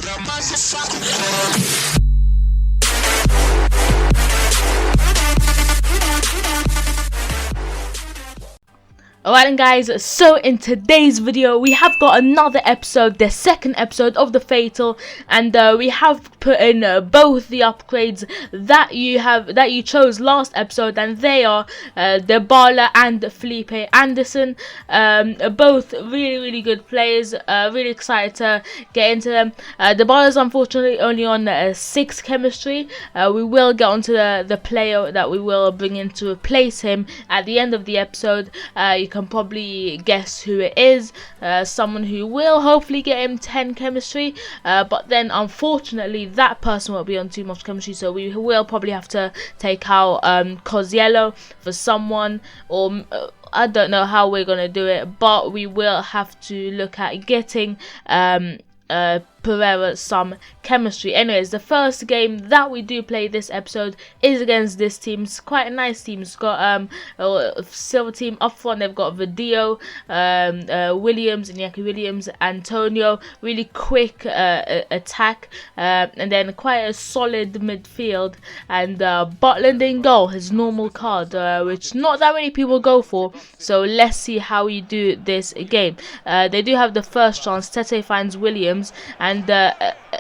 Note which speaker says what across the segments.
Speaker 1: Alright then guys, so in today's video we have got another episode, the second episode of the F8TAL, and we have put in both the upgrades that you chose last episode, and they are Dybala and Felipe Anderson. Both really good players. Really excited to get into them. Dybala is unfortunately only on 6 chemistry. We will get onto the player that we will bring in to replace him at the end of the episode. You can probably guess who it is. Someone who will hopefully get him 10 chemistry, but then unfortunately that person won't be on too much chemistry, so we will probably have to take out Coziello for someone, or I don't know how we're gonna do it, but we will have to look at getting Pereira some chemistry. Anyways, the first game that we do play this episode is against this team. It's quite a nice team. It's got a silver team up front. They've got Vidio, Williams, Iñaki Williams, Antonio. Really quick attack, and then quite a solid midfield. And Butland in goal, his normal card, which not that many people go for. So let's see how we do this game. They do have the first chance. Tete finds Williams, and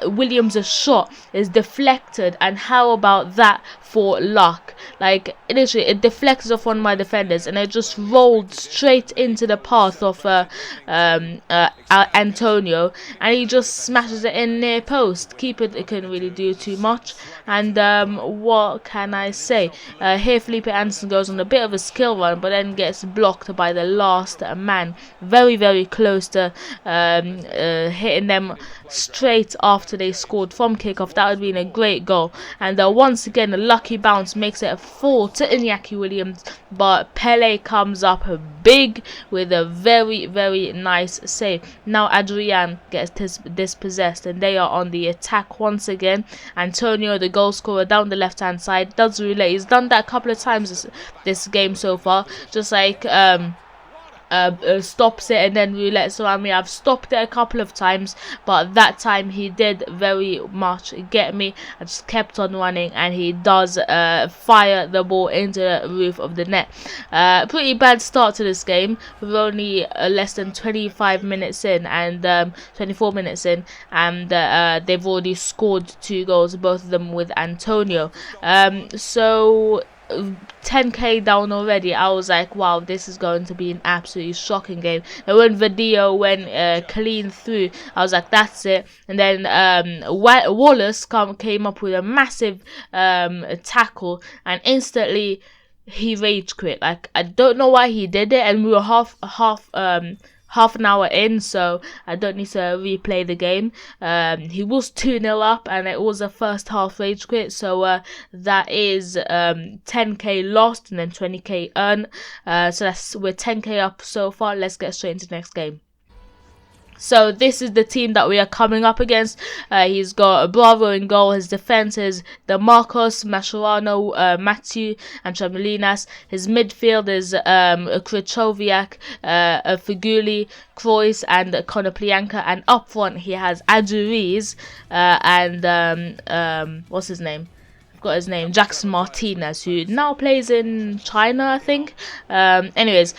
Speaker 1: Williams' shot is deflected, and how about that for luck? Like, literally it deflected off one of my defenders and it just rolled straight into the path of Antonio, and he just smashes it in near post. Keeper couldn't really do too much, and what can I say? Here Felipe Anderson goes on a bit of a skill run, but then gets blocked by the last man. Very close to hitting them straight after they scored from kickoff. That would have been a great goal. And once again a lucky bounce makes it a 4 to Iñaki Williams, but Pele comes up big with a very nice save. Now Adrian gets dispossessed, and they are on the attack once again. Antonio, the goal scorer, down the left hand side, does relay. He's done that a couple of times this game so far, just like stops it and then roulette. So I mean, I've stopped it a couple of times, but that time he did very much get me. I just kept on running, and he does fire the ball into the roof of the net. Pretty bad start to this game. We're only less than 25 minutes in, and 24 minutes in, and they've already scored 2 goals, both of them with Antonio. So 10k down already. I was like, wow, this is going to be an absolutely shocking game. And when Vidio went clean through, I was like, that's it. And then Wallace came up with a massive tackle, and instantly he rage quit. Like, I don't know why he did it, and we were half an hour in, so I don't need to replay the game. He was 2-0 up, and it was a first half rage quit, so that is 10k lost and then 20k earned. So we're 10k up so far. Let's get straight into the next game. So this is the team that we are coming up against. He's got Bravo in goal. His defense is DeMarcos, Mascherano, Matthew, and Chamelinas. His midfield is Krychowiak, Figuli, Krois, and Konoplyanka. And up front he has Aduriz and what's his name? Got his name, Jackson Martinez, who now plays in China, I think. Anyways,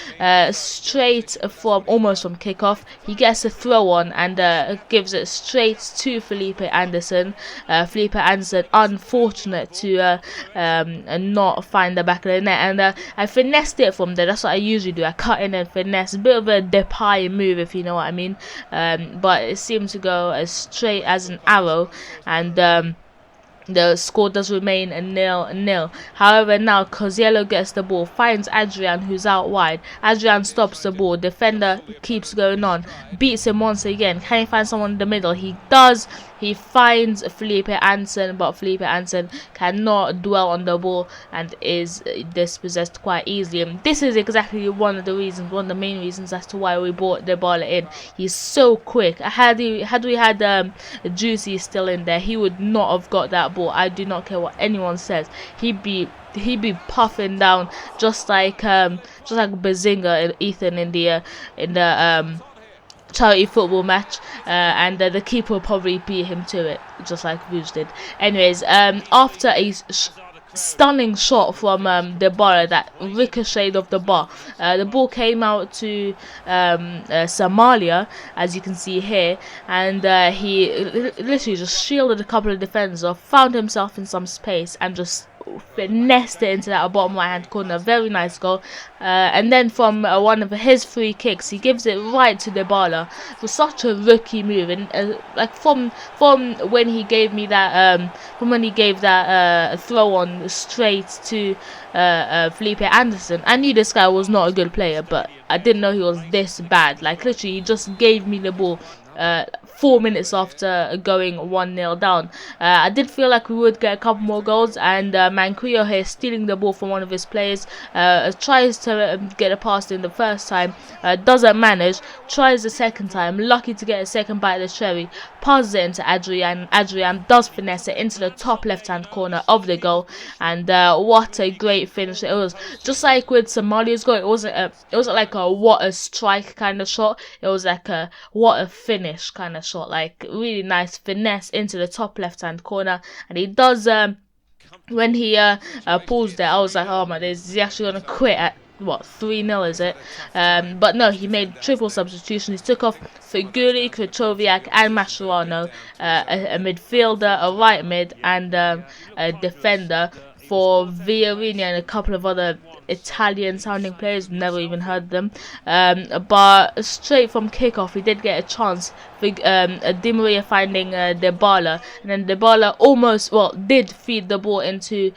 Speaker 1: straight from almost from kickoff, he gets a throw on and gives it straight to Felipe Anderson. Felipe Anderson, unfortunate to not find the back of the net, and I finessed it from there. That's what I usually do. I cut in and finesse, a bit of a Depay move, if you know what I mean. But it seemed to go as straight as an arrow, and the score does remain a 0-0. However, now Coziello gets the ball, finds Adrian, who's out wide. Adrian stops the ball. Defender keeps going on, beats him once again. Can he find someone in the middle? He does. He finds Felipe Anderson, but Felipe Anderson cannot dwell on the ball and is dispossessed quite easily. And this is exactly one of the main reasons as to why we brought Dybala in. He's so quick. Had we had Juicy still in there, he would not have got that ball. I do not care what anyone says. He'd be puffing down just like Bazinga and Ethan in the charity football match, and the keeper will probably beat him to it, just like Rouge did. Anyways, after a stunning shot from Dybala that ricocheted off the bar, the ball came out to Somalia, as you can see here, and he literally just shielded a couple of defenders off, found himself in some space, and just finessed it into that bottom right hand corner. Very nice goal. And then from one of his free kicks, he gives it right to Dybala. It was such a rookie move, and like from when he gave me that throw on straight to Felipe Anderson, I knew this guy was not a good player, but I didn't know he was this bad. Like literally, he just gave me the ball 4 minutes after going 1-0 down. I did feel like we would get a couple more goals, and Manquillo here stealing the ball from one of his players, tries to get a pass in the first time, doesn't manage, tries the second time, lucky to get a second bite of the cherry, passes it into Adrian. Adrian does finesse it into the top left hand corner of the goal, and what a great finish it was. Just like with Somalia's goal, it wasn't like a what a strike kind of shot, it was like a what a finish kind of shot, like really nice finesse into the top left hand corner. And he does when he pulls there, I was like, oh my days, is he actually gonna quit at what, 3-0 is it? But no, he made triple substitutions. He took off Figuri, Krychowiak and Mascherano, a midfielder, a right mid, and a defender for Villarreal and a couple of other Italian sounding players. Never even heard them. But straight from kickoff, he did get a chance for Di Maria finding Dybala, and then Dybala almost, well, did feed the ball into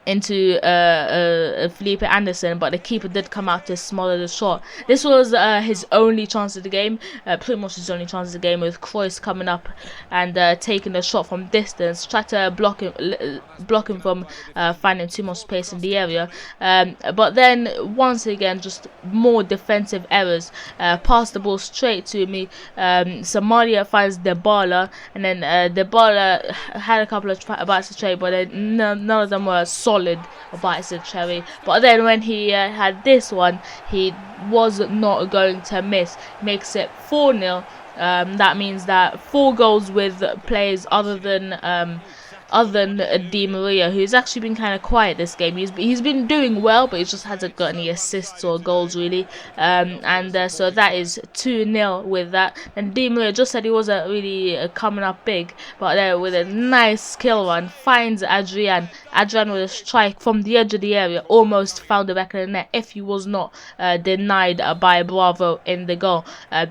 Speaker 1: Felipe Anderson, but the keeper did come out to smother the shot. This was his only chance of the game, pretty much his only chance of the game, with Kroos coming up and taking the shot from distance, tried to block him from finding too much space in the area. But then once again, just more defensive errors. Pass the ball straight to me. Somalia finds Dybala, and then Dybala had a couple of bites of cherry, but then none of them were solid bites of cherry. But then when he had this one, he was not going to miss. Makes it 4-0. That means that 4 goals with players other than Di Maria, who's actually been kind of quiet this game. He's been doing well, but he just hasn't got any assists or goals really. So that is 2-0 with that. And Di Maria just said he wasn't really coming up big, but with a nice skill run, finds Adrian. Adrian with a strike from the edge of the area, almost found the back of the net if he was not denied by Bravo in the goal.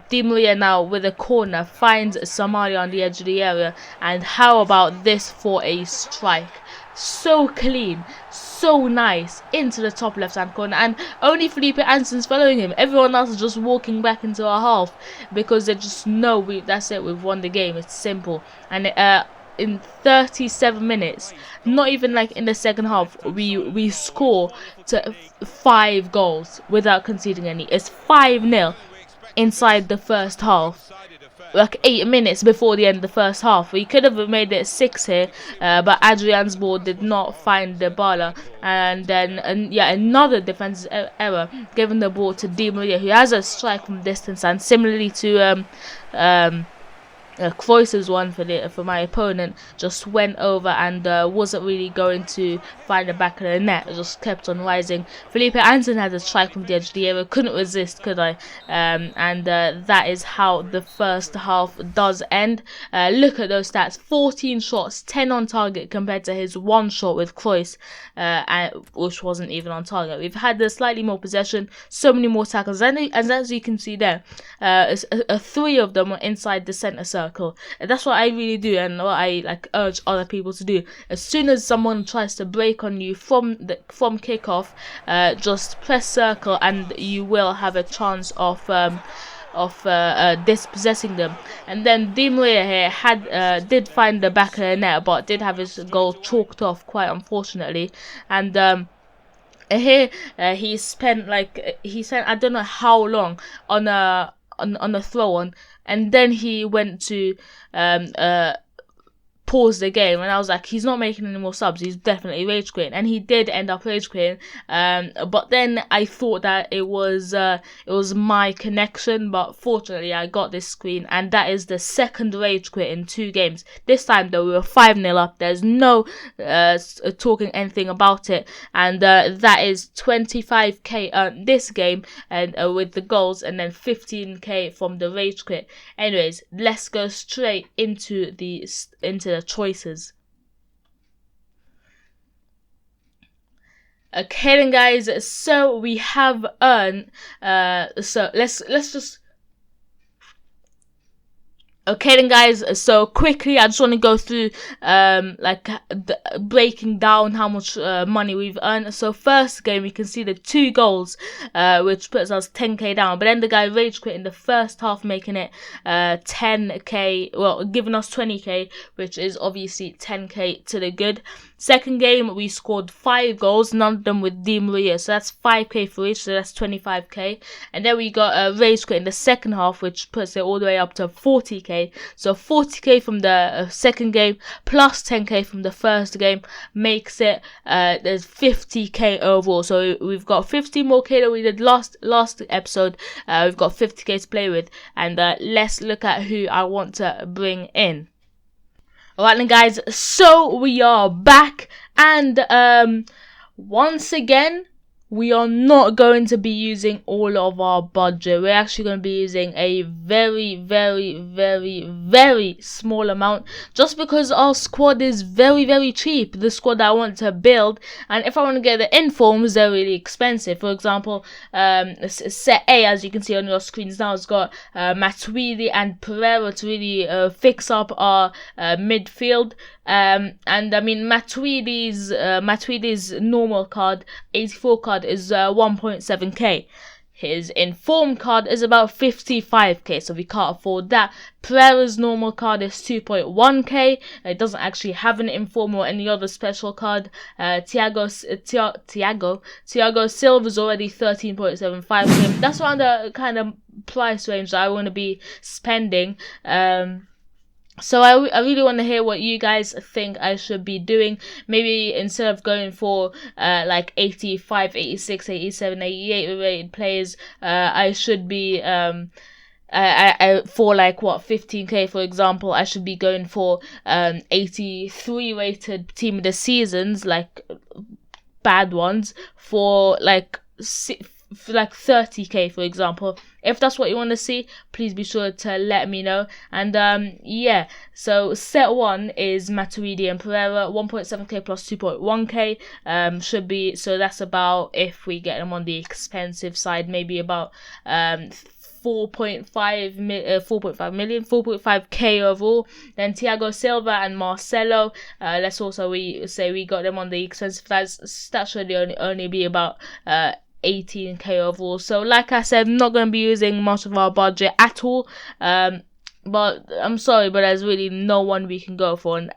Speaker 1: Di Maria now with a corner finds Somalia on the edge of the area, and how about this for a strike? So clean, so nice, into the top left hand corner, and only Felipe Anderson's following him. Everyone else is just walking back into our half because they just know that's it, we've won the game. It's simple. And in 37 minutes, not even like in the second half, we score to 5 goals without conceding any. It's 5-0 inside the first half, like 8 minutes before the end of the first half. We could have made it 6 here, but Adrian's ball did not find Dybala, and then another defensive error, giving the ball to Di Maria, who has a strike from distance, and similarly to Kroos's one for my opponent, just went over and wasn't really going to find the back of the net. It just kept on rising. Felipe Anderson had a strike from the edge of the area, couldn't resist, could I? That is how the first half does end. Look at those stats: 14 shots, 10 on target, compared to his 1 shot with Kroos, which wasn't even on target. We've had slightly more possession, so many more tackles, and as you can see there, 3 of them were inside the centre circle. And that's what I really do, and what I urge other people to do. As soon as someone tries to break on you from kickoff, just press circle, and you will have a chance of dispossessing them. And then Di Maria here did find the back of the net, but did have his goal chalked off, quite unfortunately. And here he spent I don't know how long on a throw on, and then he went to paused the game, and I was like, he's not making any more subs, he's definitely rage quitting. And he did end up rage quitting, but then I thought that it was my connection, but fortunately I got this screen, and that is the second rage quit in 2 games. This time though we were 5-0 up, there's no talking anything about it, and that is 25k this game, and with the goals, and then 15k from the rage quit. Anyways, let's go straight into the choices. Okay then guys, so we have earned so let's just okay then guys, so quickly I just want to go through breaking down how much money we've earned. So first game, we can see the 2 goals, which puts us 10k down, but then the guy rage quit in the first half, making it 10k, well, giving us 20k, which is obviously 10k to the good. Second game, we scored 5 goals, none of them with Di Maria, so that's 5k for each, so that's 25k. And then we got a rage quit in the second half, which puts it all the way up to 40k. So 40k from the second game plus 10k from the first game makes it there's 50k overall. So we've got 50 more k than we did last episode. We've got 50k to play with, and let's look at who I want to bring in. Alright then guys, so we are back, and once again, we are not going to be using all of our budget. We're actually going to be using a very, very, very, very small amount, just because our squad is very, very cheap. The squad that I want to build, and if I want to get the informs, they're really expensive. For example, set A, as you can see on your screens now, has got Matuidi and Pereira to really fix up our midfield. And I mean, Matuidi's normal card, 84 card, is 1.7k. His inform card is about 55k, so we can't afford that. Pereira's normal card is 2.1k. It doesn't actually have an inform or any other special card. Thiago Silva's already 13.75k. That's around the kind of price range that I want to be spending. So I really want to hear what you guys think I should be doing. Maybe instead of going for like 85, 86, 87, 88 rated players, I should be for like what, 15k for example, I should be going for 83 rated team of the seasons, like bad ones, for like 30k for example. If that's what you want to see, please be sure to let me know. And yeah, so set 1 is Matuidi and Pereira, 1.7k plus 2.1k, should be, so that's about, if we get them on the expensive side, maybe about 4.5k overall. Then Thiago Silva and Marcelo, let's also say we got them on the expensive side. That should only be about 18k overall. So like I said, I'm not going to be using much of our budget at all, but I'm sorry, but there's really no one we can go for, and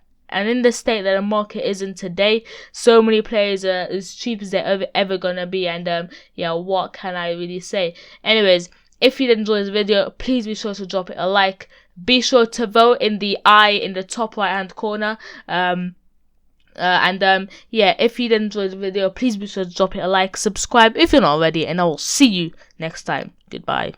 Speaker 1: in the state that the market is in today, so many players are as cheap as they're ever gonna be, and yeah, what can I really say? Anyways, if you did enjoy this video, please be sure to drop it a like. Be sure to vote in the I in the top right hand corner. Yeah, if you did enjoy the video, please be sure to drop it a like, subscribe if you're not already, and I will see you next time. Goodbye.